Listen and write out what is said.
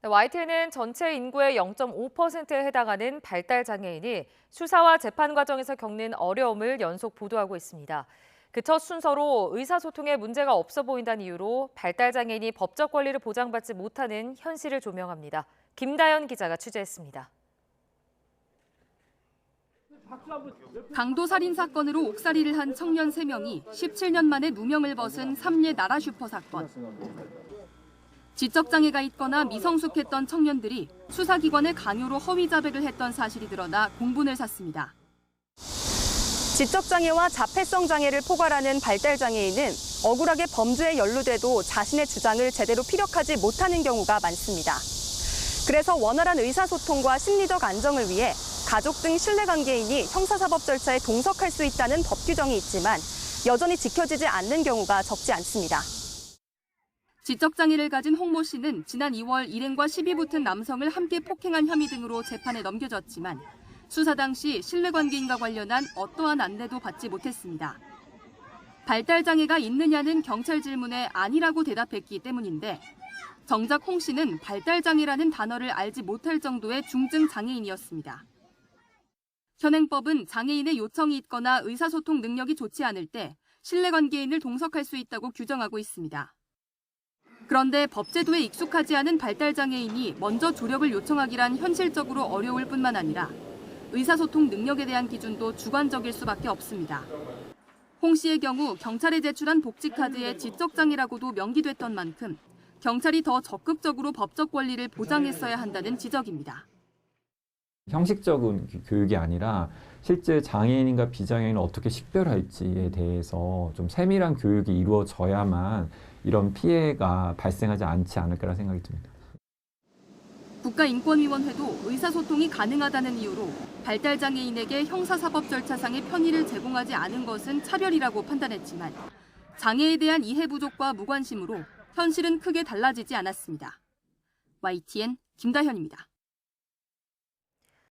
YTN은 전체 인구의 0.5%에 해당하는 발달장애인이 수사와 재판 과정에서 겪는 어려움을 연속 보도하고 있습니다. 그 첫 순서로 의사소통에 문제가 없어 보인다는 이유로 발달장애인이 법적 권리를 보장받지 못하는 현실을 조명합니다. 김다연 기자가 취재했습니다. 강도 살인 사건으로 옥살이를 한 청년 3명이 17년 만에 누명을 벗은 삼례 나라 슈퍼 사건. 지적장애가 있거나 미성숙했던 청년들이 수사기관의 강요로 허위 자백을 했던 사실이 드러나 공분을 샀습니다. 지적장애와 자폐성 장애를 포괄하는 발달장애인은 억울하게 범죄에 연루돼도 자신의 주장을 제대로 피력하지 못하는 경우가 많습니다. 그래서 원활한 의사소통과 심리적 안정을 위해 가족 등 신뢰관계인이 형사사법 절차에 동석할 수 있다는 법 규정이 있지만 여전히 지켜지지 않는 경우가 적지 않습니다. 지적장애를 가진 홍모 씨는 지난 2월 일행과 시비 붙은 남성을 함께 폭행한 혐의 등으로 재판에 넘겨졌지만 수사 당시 신뢰관계인과 관련한 어떠한 안내도 받지 못했습니다. 발달장애가 있느냐는 경찰 질문에 아니라고 대답했기 때문인데 정작 홍 씨는 발달장애라는 단어를 알지 못할 정도의 중증 장애인이었습니다. 현행법은 장애인의 요청이 있거나 의사소통 능력이 좋지 않을 때 신뢰관계인을 동석할 수 있다고 규정하고 있습니다. 그런데 법제도에 익숙하지 않은 발달장애인이 먼저 조력을 요청하기란 현실적으로 어려울 뿐만 아니라 의사소통 능력에 대한 기준도 주관적일 수밖에 없습니다. 홍 씨의 경우 경찰에 제출한 복지카드에 지적장애라고도 명기됐던 만큼 경찰이 더 적극적으로 법적 권리를 보장했어야 한다는 지적입니다. 형식적인 교육이 아니라 실제 장애인과 비장애인을 어떻게 식별할지에 대해서 좀 세밀한 교육이 이루어져야만 이런 피해가 발생하지 않지 않을까라는 생각이 듭니다. 국가인권위원회도 의사소통이 가능하다는 이유로 발달장애인에게 형사사법 절차상의 편의를 제공하지 않은 것은 차별이라고 판단했지만 장애에 대한 이해 부족과 무관심으로 현실은 크게 달라지지 않았습니다. YTN 김다현입니다.